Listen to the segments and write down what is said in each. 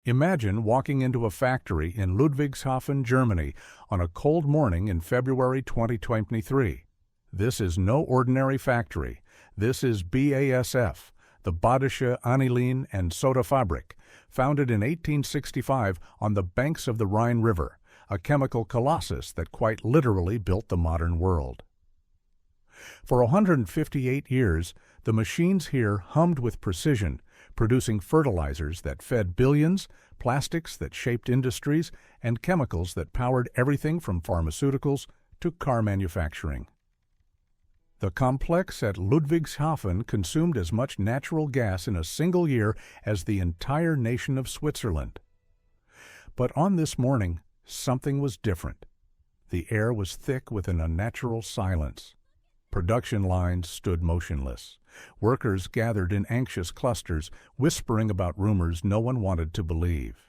Imagine walking into a factory in Ludwigshafen, Germany, on a cold morning in February 2023. This is no ordinary factory. This is BASF, the Badische Aniline and Soda Fabrik, founded in 1865 on the banks of the Rhine River, a chemical colossus that quite literally built the modern world. For 158 years, the machines here hummed with precision, producing fertilizers that fed billions, plastics that shaped industries, and chemicals that powered everything from pharmaceuticals to car manufacturing. The complex at Ludwigshafen consumed as much natural gas in a single year as the entire nation of Switzerland. But on this morning, something was different. The air was thick with an unnatural silence. Production lines stood motionless. Workers gathered in anxious clusters, whispering about rumors no one wanted to believe.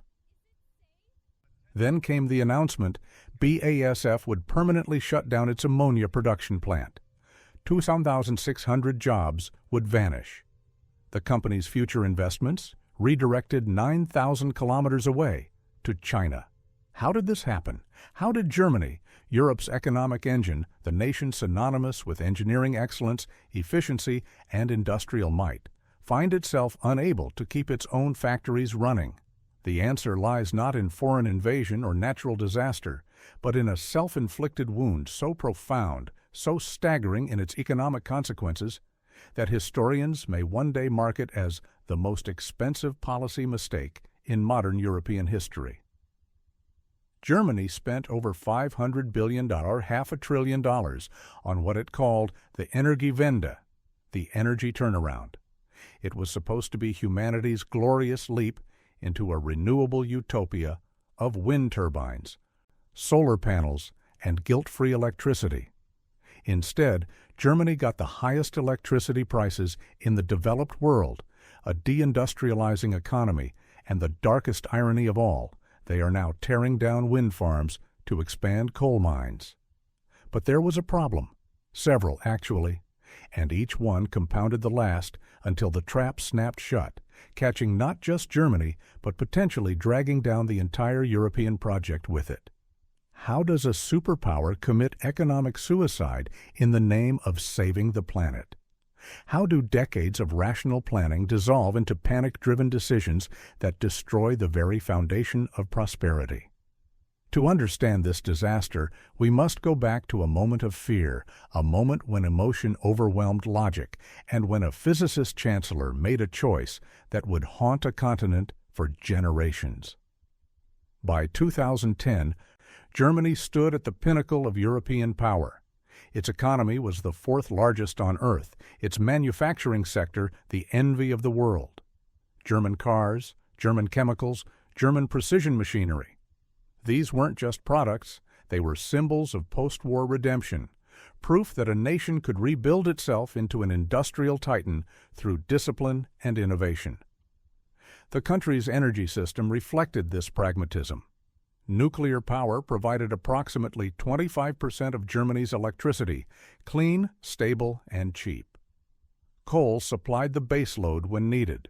Then came the announcement BASF would permanently shut down its ammonia production plant. 2,600 jobs would vanish. The company's future investments redirected 9,000 kilometers away to China. How did this happen? How did Germany, Europe's economic engine, the nation synonymous with engineering excellence, efficiency, and industrial might, find itself unable to keep its own factories running? The answer lies not in foreign invasion or natural disaster, but in a self-inflicted wound so profound, so staggering in its economic consequences, that historians may one day mark it as the most expensive policy mistake in modern European history. Germany spent over $500 billion, $500 billion, on what it called the Energiewende, the energy turnaround. It was supposed to be humanity's glorious leap into a renewable utopia of wind turbines, solar panels, and guilt-free electricity. Instead, Germany got the highest electricity prices in the developed world, a deindustrializing economy, and the darkest irony of all, they are now tearing down wind farms to expand coal mines. But there was a problem, several actually, and each one compounded the last until the trap snapped shut, catching not just Germany, but potentially dragging down the entire European project with it. How does a superpower commit economic suicide in the name of saving the planet? How do decades of rational planning dissolve into panic-driven decisions that destroy the very foundation of prosperity? To understand this disaster, we must go back to a moment of fear, a moment when emotion overwhelmed logic, and when a physicist chancellor made a choice that would haunt a continent for generations. By 2010, Germany stood at the pinnacle of European power. Its economy was the fourth largest on Earth, its manufacturing sector the envy of the world. German cars, German chemicals, German precision machinery. These weren't just products, they were symbols of post-war redemption, proof that a nation could rebuild itself into an industrial titan through discipline and innovation. The country's energy system reflected this pragmatism. Nuclear power provided approximately 25% of Germany's electricity, clean, stable, and cheap. Coal supplied the baseload when needed.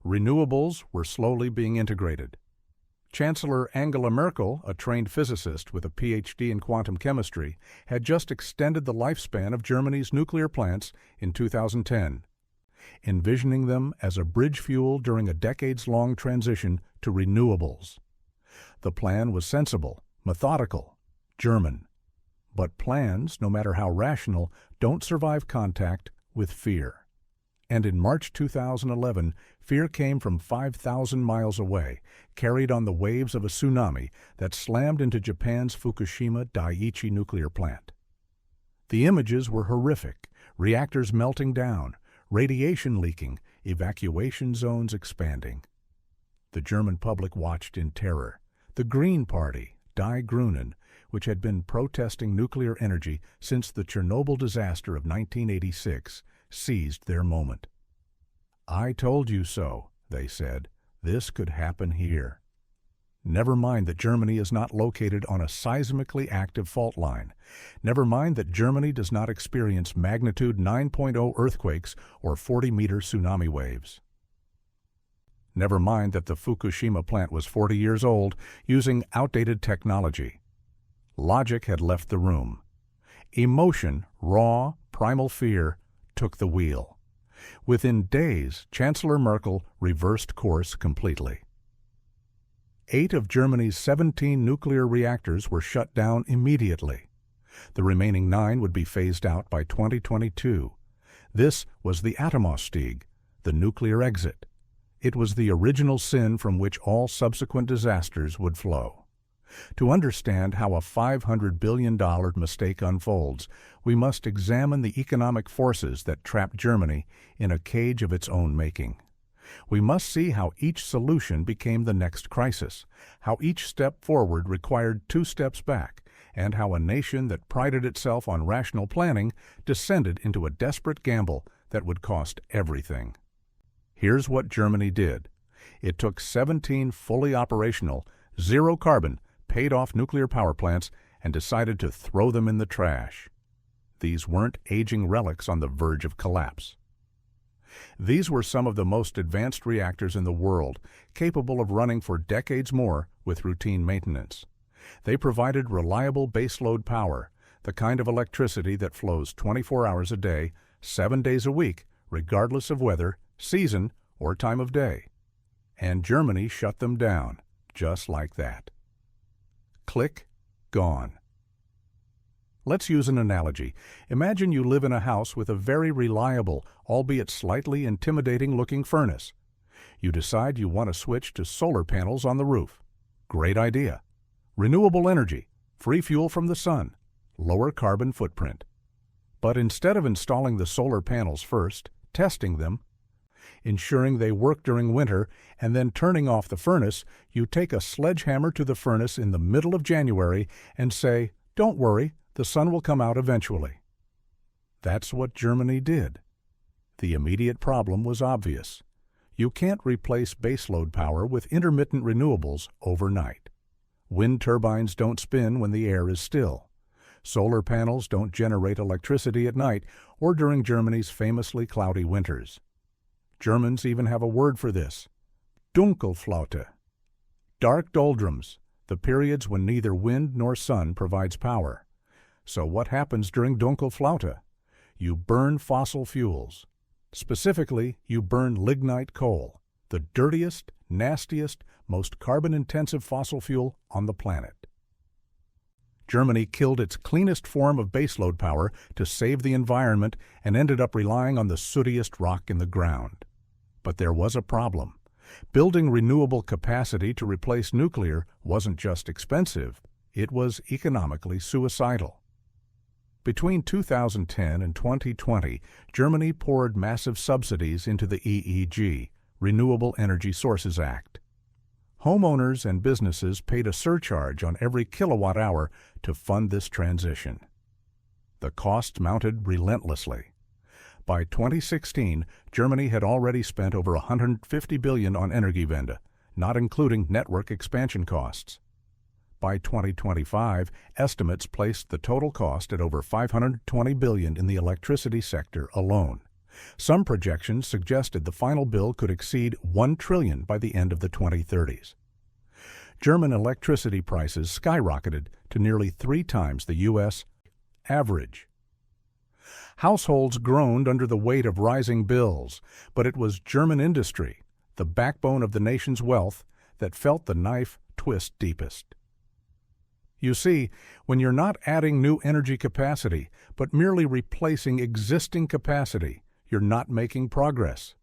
Renewables were slowly being integrated. Chancellor Angela Merkel, a trained physicist with a PhD in quantum chemistry, had just extended the lifespan of Germany's nuclear plants in 2010, envisioning them as a bridge fuel during a decades-long transition to renewables. The plan was sensible, methodical, German. But plans, no matter how rational, don't survive contact with fear. And in March 2011, fear came from 5,000 miles away, carried on the waves of a tsunami that slammed into Japan's Fukushima Daiichi nuclear plant. The images were horrific, reactors melting down, radiation leaking, evacuation zones expanding. The German public watched in terror. The Green Party, Die Grünen, which had been protesting nuclear energy since the Chernobyl disaster of 1986, seized their moment. "I told you so," they said. "This could happen here." Never mind that Germany is not located on a seismically active fault line. Never mind that Germany does not experience magnitude 9.0 earthquakes or 40-meter tsunami waves. Never mind that the Fukushima plant was 40 years old, using outdated technology. Logic had left the room. Emotion, raw, primal fear, took the wheel. Within days, Chancellor Merkel reversed course completely. 8 of Germany's 17 nuclear reactors were shut down immediately. The remaining 9 would be phased out by 2022. This was the Atomausstieg, the nuclear exit. It was the original sin from which all subsequent disasters would flow. To understand how a $500 billion mistake unfolds, we must examine the economic forces that trapped Germany in a cage of its own making. We must see how each solution became the next crisis, how each step forward required 2 steps back, and how a nation that prided itself on rational planning descended into a desperate gamble that would cost everything. Here's what Germany did. It took 17 fully operational, zero-carbon, paid-off nuclear power plants and decided to throw them in the trash. These weren't aging relics on the verge of collapse. These were some of the most advanced reactors in the world, capable of running for decades more with routine maintenance. They provided reliable baseload power, the kind of electricity that flows 24 hours a day, 7 days a week, regardless of weather, season, or time of day. And Germany shut them down, just like that. Click, gone. Let's use an analogy. Imagine you live in a house with a very reliable, albeit slightly intimidating-looking furnace. You decide you want to switch to solar panels on the roof. Great idea. Renewable energy, free fuel from the sun, lower carbon footprint. But instead of installing the solar panels first, testing them, ensuring they work during winter, and then turning off the furnace, you take a sledgehammer to the furnace in the middle of January and say, "Don't worry, the sun will come out eventually." That's what Germany did. The immediate problem was obvious. You can't replace baseload power with intermittent renewables overnight. Wind turbines don't spin when the air is still. Solar panels don't generate electricity at night or during Germany's famously cloudy winters. Germans even have a word for this: Dunkelflaute. Dark doldrums, the periods when neither wind nor sun provides power. So what happens during Dunkelflaute? You burn fossil fuels. Specifically, you burn lignite coal, the dirtiest, nastiest, most carbon-intensive fossil fuel on the planet. Germany killed its cleanest form of baseload power to save the environment and ended up relying on the sootiest rock in the ground. But there was a problem. Building renewable capacity to replace nuclear wasn't just expensive, it was economically suicidal. Between 2010 and 2020, Germany poured massive subsidies into the EEG, Renewable Energy Sources Act. Homeowners and businesses paid a surcharge on every kilowatt hour to fund this transition. The cost mounted relentlessly. By 2016, Germany had already spent over $150 billion on Energiewende, not including network expansion costs. By 2025, estimates placed the total cost at over $520 billion in the electricity sector alone. Some projections suggested the final bill could exceed $1 trillion by the end of the 2030s. German electricity prices skyrocketed to nearly 3 times the U.S. average. Households groaned under the weight of rising bills, but it was German industry, the backbone of the nation's wealth, that felt the knife twist deepest. You see, when you're not adding new energy capacity, but merely replacing existing capacity, you're not making progress.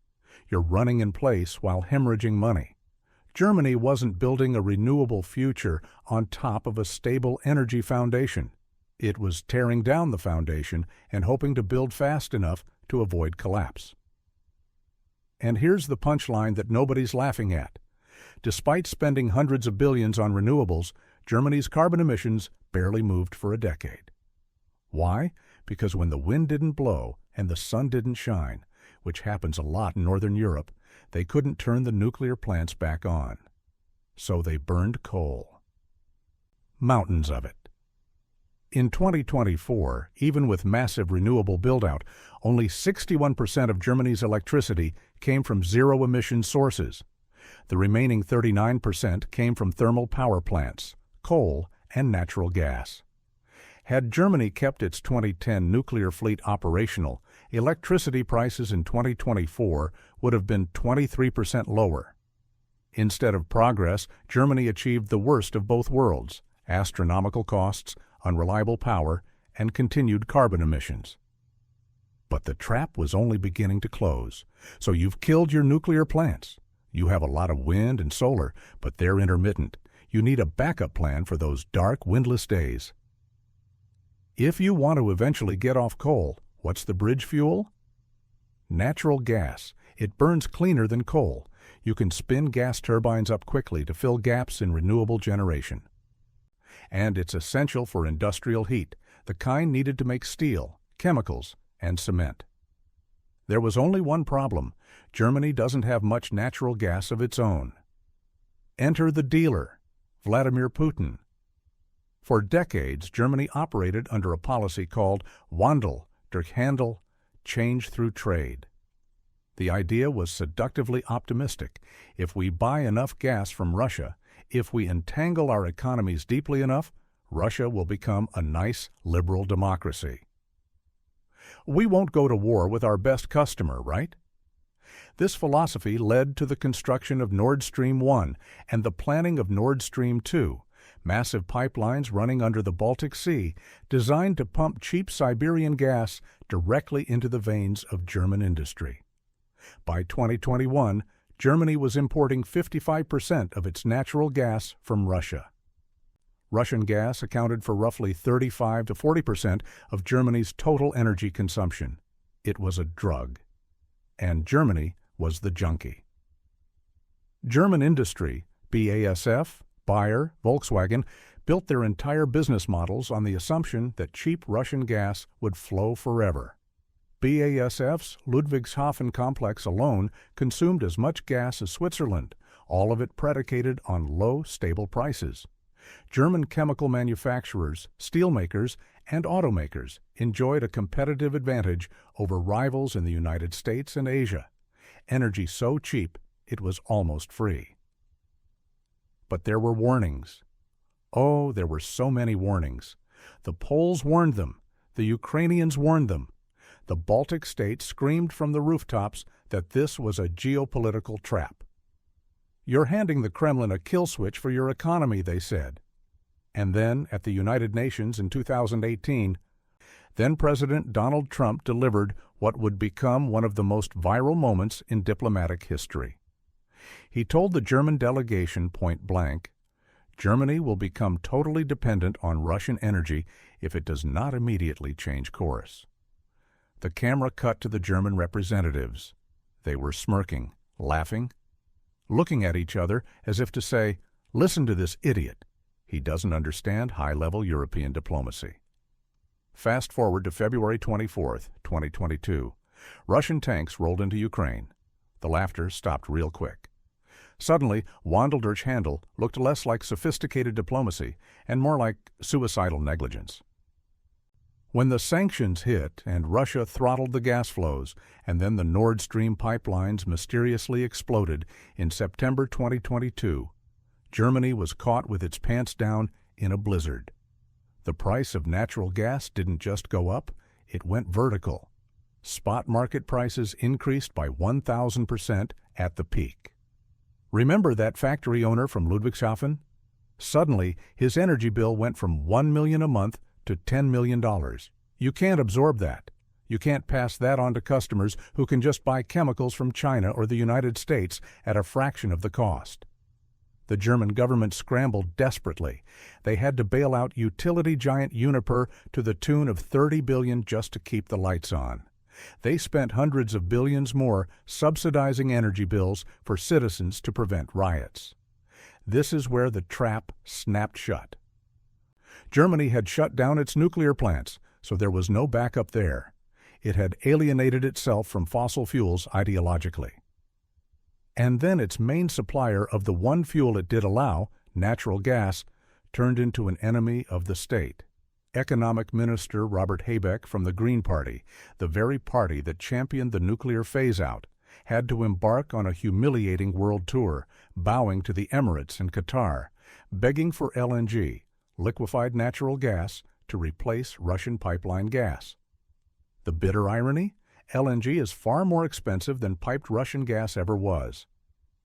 You're running in place while hemorrhaging money. Germany wasn't building a renewable future on top of a stable energy foundation. It was tearing down the foundation and hoping to build fast enough to avoid collapse. And here's the punchline that nobody's laughing at. Despite spending hundreds of billions on renewables, Germany's carbon emissions barely moved for a decade. Why? Because when the wind didn't blow and the sun didn't shine, which happens a lot in Northern Europe, they couldn't turn the nuclear plants back on. So they burned coal. Mountains of it. In 2024, even with massive renewable build-out, only 61% of Germany's electricity came from zero-emission sources. The remaining 39% came from thermal power plants, coal, and natural gas. Had Germany kept its 2010 nuclear fleet operational, electricity prices in 2024 would have been 23% lower. Instead of progress, Germany achieved the worst of both worlds: astronomical costs, unreliable power, and continued carbon emissions. But the trap was only beginning to close. So you've killed your nuclear plants. You have a lot of wind and solar, but they're intermittent. You need a backup plan for those dark, windless days. If you want to eventually get off coal, what's the bridge fuel? Natural gas. It burns cleaner than coal. You can spin gas turbines up quickly to fill gaps in renewable generation. And it's essential for industrial heat, the kind needed to make steel, chemicals, and cement. There was only one problem. Germany doesn't have much natural gas of its own. Enter the dealer, Vladimir Putin. For decades, Germany operated under a policy called Wandel durch Handel, change through trade. The idea was seductively optimistic. If we buy enough gas from Russia, if we entangle our economies deeply enough, Russia will become a nice, liberal democracy. We won't go to war with our best customer, right? This philosophy led to the construction of Nord Stream 1 and the planning of Nord Stream 2, massive pipelines running under the Baltic Sea designed to pump cheap Siberian gas directly into the veins of German industry. By 2021, Germany was importing 55% of its natural gas from Russia. Russian gas accounted for roughly 35 to 40% of Germany's total energy consumption. It was a drug. And Germany was the junkie. German industry, BASF, Bayer, Volkswagen, built their entire business models on the assumption that cheap Russian gas would flow forever. BASF's Ludwigshafen complex alone consumed as much gas as Switzerland, all of it predicated on low, stable prices. German chemical manufacturers, steelmakers, and automakers enjoyed a competitive advantage over rivals in the United States and Asia. Energy so cheap, it was almost free. But there were warnings. Oh, there were so many warnings. The Poles warned them. The Ukrainians warned them. The Baltic states screamed from the rooftops that this was a geopolitical trap. You're handing the Kremlin a kill switch for your economy, they said. And then, at the United Nations in 2018, then-President Donald Trump delivered what would become one of the most viral moments in diplomatic history. He told the German delegation point blank, "Germany will become totally dependent on Russian energy if it does not immediately change course." The camera cut to the German representatives. They were smirking, laughing, looking at each other as if to say, "Listen to this idiot. He doesn't understand high-level European diplomacy." Fast forward to February 24, 2022. Russian tanks rolled into Ukraine. The laughter stopped real quick. Suddenly, Wandel durch Handel looked less like sophisticated diplomacy and more like suicidal negligence. When the sanctions hit and Russia throttled the gas flows, and then the Nord Stream pipelines mysteriously exploded in September 2022, Germany was caught with its pants down in a blizzard. The price of natural gas didn't just go up, it went vertical. Spot market prices increased by 1,000% at the peak. Remember that factory owner from Ludwigshafen? Suddenly, his energy bill went from $1 million a month to $10 million. You can't absorb that. You can't pass that on to customers who can just buy chemicals from China or the United States at a fraction of the cost. The German government scrambled desperately. They had to bail out utility giant Uniper to the tune of $30 billion just to keep the lights on. They spent hundreds of billions more subsidizing energy bills for citizens to prevent riots. This is where the trap snapped shut. Germany had shut down its nuclear plants, so there was no backup there. It had alienated itself from fossil fuels ideologically. And then its main supplier of the one fuel it did allow, natural gas, turned into an enemy of the state. Economic Minister Robert Habeck from the Green Party, the very party that championed the nuclear phase-out, had to embark on a humiliating world tour, bowing to the Emirates and Qatar, begging for LNG, liquefied natural gas, to replace Russian pipeline gas. The bitter irony? LNG is far more expensive than piped Russian gas ever was.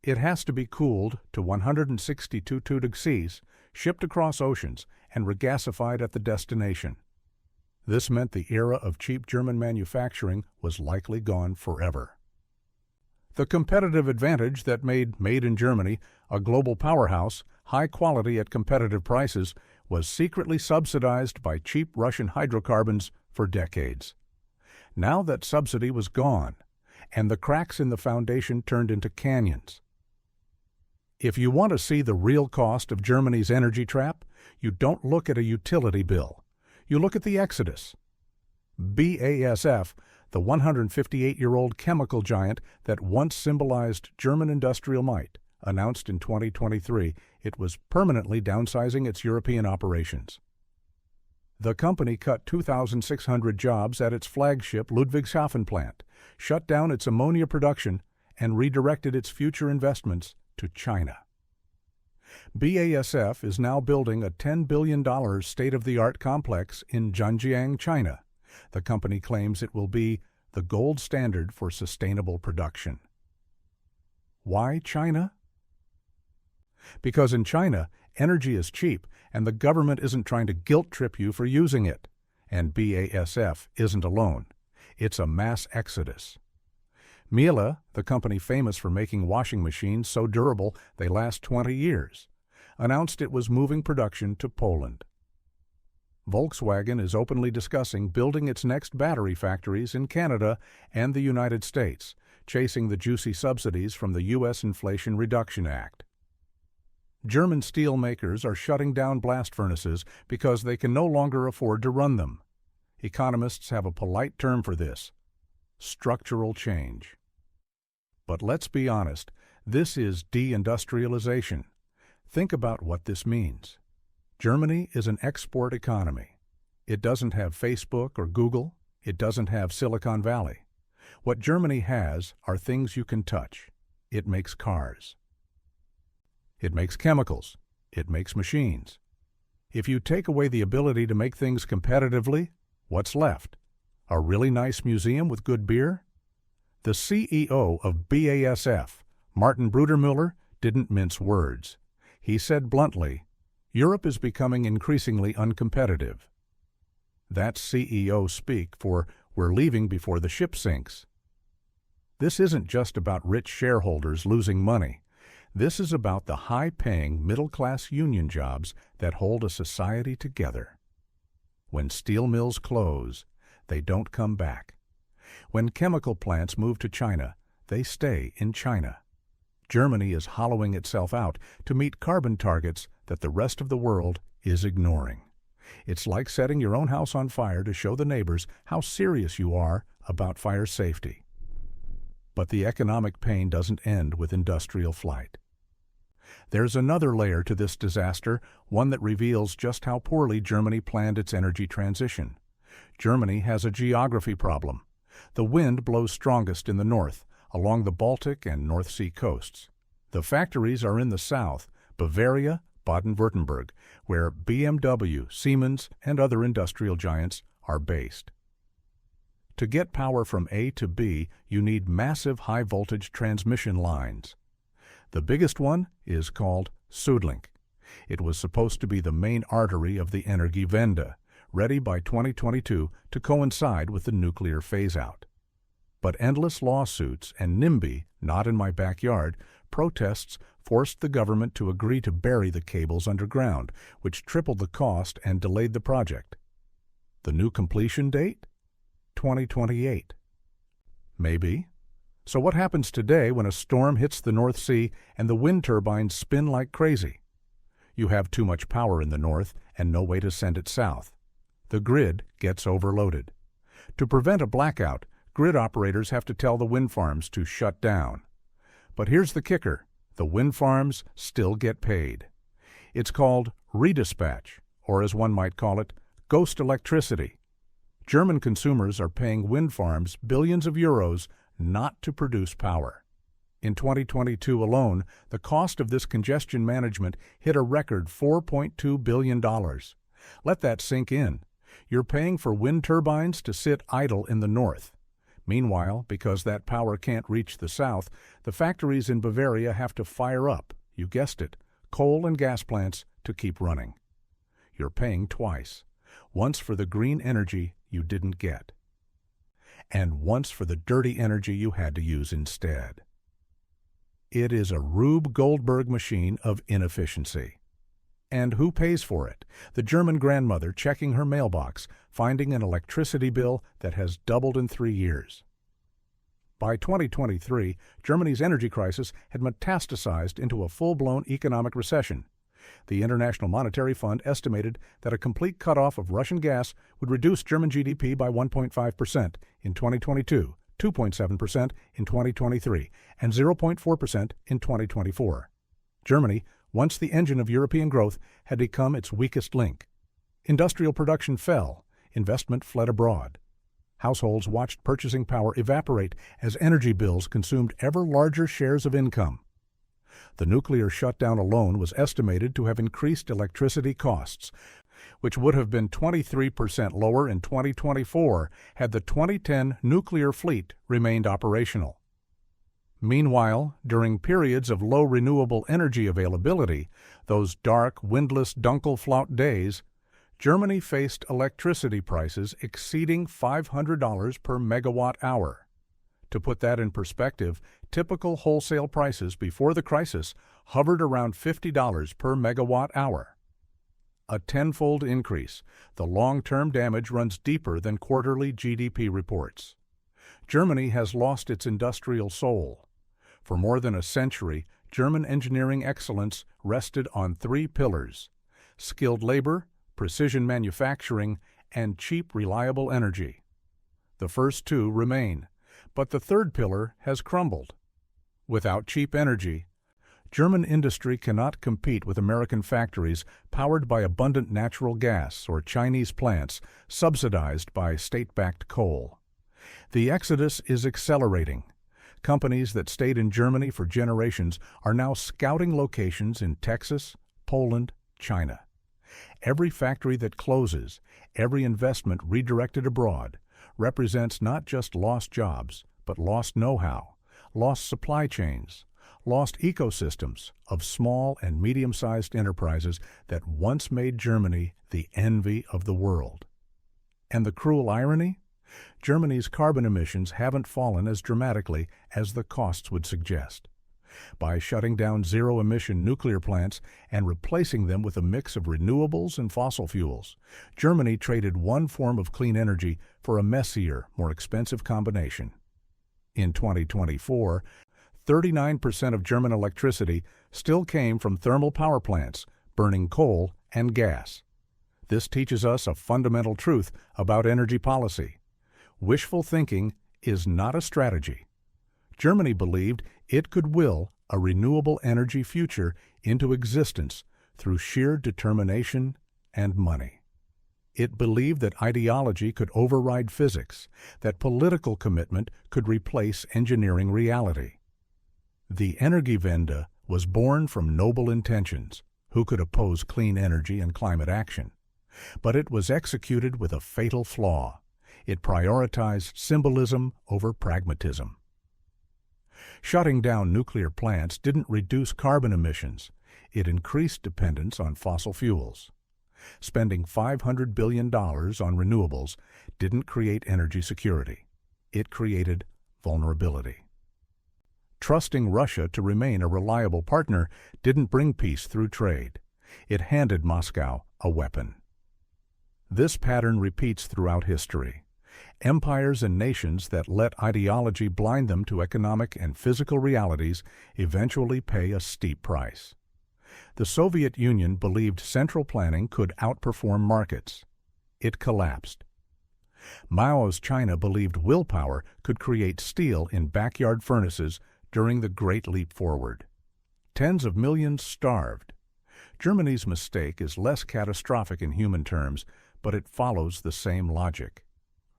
It has to be cooled to 162 degrees, shipped across oceans, and regasified at the destination. This meant the era of cheap German manufacturing was likely gone forever. The competitive advantage that made Made in Germany a global powerhouse, high quality at competitive prices, was secretly subsidized by cheap Russian hydrocarbons for decades. Now that subsidy was gone, and the cracks in the foundation turned into canyons. If you want to see the real cost of Germany's energy trap, you don't look at a utility bill. You look at the exodus. BASF, the 158-year-old chemical giant that once symbolized German industrial might, announced in 2023 it was permanently downsizing its European operations. The company cut 2,600 jobs at its flagship Ludwigshafen plant, shut down its ammonia production, and redirected its future investments to China. BASF is now building a $10 billion state-of-the-art complex in Zhanjiang, China. The company claims it will be the gold standard for sustainable production. Why China? Because in China, energy is cheap and the government isn't trying to guilt-trip you for using it. And BASF isn't alone. It's a mass exodus. Miele, the company famous for making washing machines so durable they last 20 years, announced it was moving production to Poland. Volkswagen is openly discussing building its next battery factories in Canada and the United States, chasing the juicy subsidies from the U.S. Inflation Reduction Act. German steel makers are shutting down blast furnaces because they can no longer afford to run them. Economists have a polite term for this: structural change. But let's be honest, this is deindustrialization. Think about what this means. Germany is an export economy. It doesn't have Facebook or Google. It doesn't have Silicon Valley. What Germany has are things you can touch. It makes cars. It makes chemicals. It makes machines. If you take away the ability to make things competitively, what's left? A really nice museum with good beer? The CEO of BASF, Martin Brudermüller, didn't mince words. He said bluntly, Europe is becoming increasingly uncompetitive. That's CEO speak for we're leaving before the ship sinks. This isn't just about rich shareholders losing money. This is about the high-paying middle-class union jobs that hold a society together. When steel mills close, they don't come back. When chemical plants move to China, they stay in China. Germany is hollowing itself out to meet carbon targets that the rest of the world is ignoring. It's like setting your own house on fire to show the neighbors how serious you are about fire safety. But the economic pain doesn't end with industrial flight. There's another layer to this disaster, one that reveals just how poorly Germany planned its energy transition. Germany has a geography problem. The wind blows strongest in the north, along the Baltic and North Sea coasts. The factories are in the south, Bavaria, Baden-Württemberg, where BMW, Siemens, and other industrial giants are based. To get power from A to B, you need massive high-voltage transmission lines. The biggest one is called Südlink. It was supposed to be the main artery of the Energiewende, ready by 2022 to coincide with the nuclear phase-out. But endless lawsuits and NIMBY, not in my backyard, protests forced the government to agree to bury the cables underground, which tripled the cost and delayed the project. The new completion date? 2028. Maybe. So what happens today when a storm hits the North Sea and the wind turbines spin like crazy? You have too much power in the north and no way to send it south. The grid gets overloaded. To prevent a blackout, grid operators have to tell the wind farms to shut down. But here's the kicker. The wind farms still get paid. It's called redispatch, or as one might call it, ghost electricity. German consumers are paying wind farms billions of euros not to produce power. In 2022 alone, the cost of this congestion management hit a record $4.2 billion. Let that sink in. You're paying for wind turbines to sit idle in the north. Meanwhile, because that power can't reach the south, the factories in Bavaria have to fire up, you guessed it, coal and gas plants to keep running. You're paying twice. Once for the green energy you didn't get, and once for the dirty energy you had to use instead. It is a Rube Goldberg machine of inefficiency. And who pays for it? The German grandmother checking her mailbox, finding an electricity bill that has doubled in 3 years. By 2023, Germany's energy crisis had metastasized into a full-blown economic recession. The International Monetary Fund estimated that a complete cutoff of Russian gas would reduce German GDP by 1.5% in 2022, 2.7% in 2023, and 0.4% in 2024. Germany, once the engine of European growth, had become its weakest link. Industrial production fell, investment fled abroad. Households watched purchasing power evaporate as energy bills consumed ever larger shares of income. The nuclear shutdown alone was estimated to have increased electricity costs, which would have been 23% lower in 2024 had the 2010 nuclear fleet remained operational. Meanwhile, during periods of low renewable energy availability, those dark, windless Dunkelflaut days, Germany faced electricity prices exceeding $500 per megawatt hour. To put that in perspective, typical wholesale prices before the crisis hovered around $50 per megawatt hour. A tenfold increase, the long-term damage runs deeper than quarterly GDP reports. Germany has lost its industrial soul. For more than a century, German engineering excellence rested on 3 pillars: skilled labor, precision manufacturing, and cheap, reliable energy. The first 2 remain, but the third pillar has crumbled. Without cheap energy, German industry cannot compete with American factories powered by abundant natural gas or Chinese plants subsidized by state-backed coal. The exodus is accelerating. Companies that stayed in Germany for generations are now scouting locations in Texas, Poland, China. Every factory that closes, every investment redirected abroad, represents not just lost jobs, but lost know-how, lost supply chains, lost ecosystems of small and medium-sized enterprises that once made Germany the envy of the world. And the cruel irony? Germany's carbon emissions haven't fallen as dramatically as the costs would suggest. By shutting down zero-emission nuclear plants and replacing them with a mix of renewables and fossil fuels, Germany traded one form of clean energy for a messier, more expensive combination. In 2024, 39% of German electricity still came from thermal power plants, burning coal and gas. This teaches us a fundamental truth about energy policy. Wishful thinking is not a strategy. Germany believed it could will a renewable energy future into existence through sheer determination and money. It believed that ideology could override physics, that political commitment could replace engineering reality. The Energiewende was born from noble intentions. Who could oppose clean energy and climate action? But it was executed with a fatal flaw. It prioritized symbolism over pragmatism. Shutting down nuclear plants didn't reduce carbon emissions. It increased dependence on fossil fuels. Spending $500 billion on renewables didn't create energy security. It created vulnerability. Trusting Russia to remain a reliable partner didn't bring peace through trade. It handed Moscow a weapon. This pattern repeats throughout history. Empires and nations that let ideology blind them to economic and physical realities eventually pay a steep price. The Soviet Union believed central planning could outperform markets. It collapsed. Mao's China believed willpower could create steel in backyard furnaces during the Great Leap Forward. Tens of millions starved. Germany's mistake is less catastrophic in human terms, but it follows the same logic.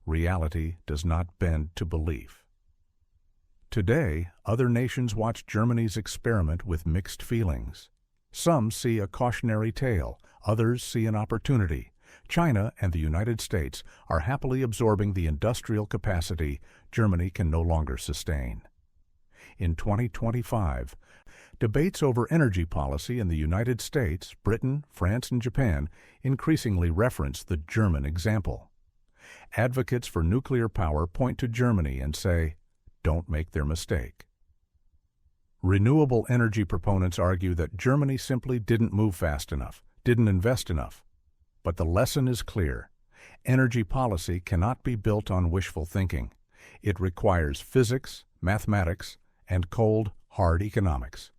Reality does not bend to belief. Today, other nations watch Germany's experiment with mixed feelings. Some see a cautionary tale, others see an opportunity. China and the United States are happily absorbing the industrial capacity Germany can no longer sustain. In 2025, debates over energy policy in the United States, Britain, France, and Japan increasingly reference the German example. Advocates for nuclear power point to Germany and say, "Don't make their mistake." Renewable energy proponents argue that Germany simply didn't move fast enough, didn't invest enough. But the lesson is clear. Energy policy cannot be built on wishful thinking. It requires physics, mathematics, and cold, hard economics.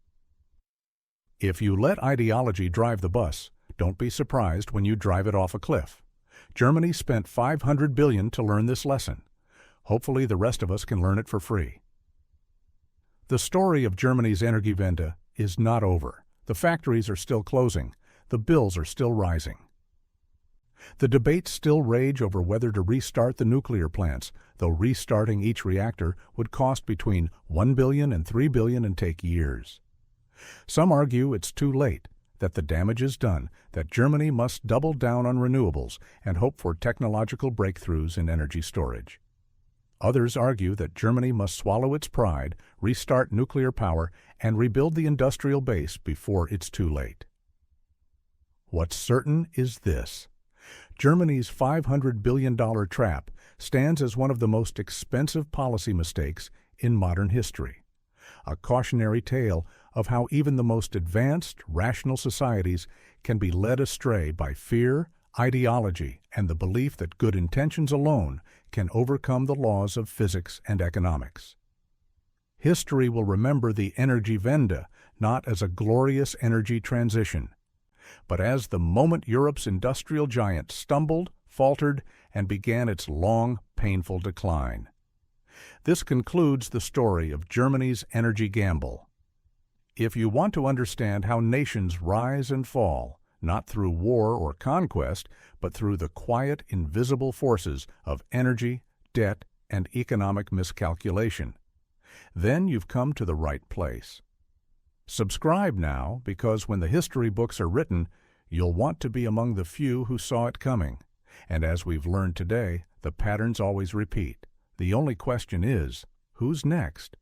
If you let ideology drive the bus, don't be surprised when you drive it off a cliff. Germany spent $500 billion to learn this lesson. Hopefully the rest of us can learn it for free. The story of Germany's Energiewende is not over. The factories are still closing. The bills are still rising. The debates still rage over whether to restart the nuclear plants, though restarting each reactor would cost between $1 billion and $3 billion and take years. Some argue it's too late, that the damage is done, that Germany must double down on renewables and hope for technological breakthroughs in energy storage. Others argue that Germany must swallow its pride, restart nuclear power, and rebuild the industrial base before it's too late. What's certain is this. Germany's $500 billion trap stands as one of the most expensive policy mistakes in modern history. A cautionary tale of how even the most advanced, rational societies can be led astray by fear, ideology, and the belief that good intentions alone can overcome the laws of physics and economics. History will remember the Energiewende not as a glorious energy transition, but as the moment Europe's industrial giant stumbled, faltered, and began its long, painful decline. This concludes the story of Germany's energy gamble. If you want to understand how nations rise and fall, not through war or conquest, but through the quiet, invisible forces of energy, debt, and economic miscalculation, then you've come to the right place. Subscribe now, because when the history books are written, you'll want to be among the few who saw it coming. And as we've learned today, the patterns always repeat. The only question is, who's next?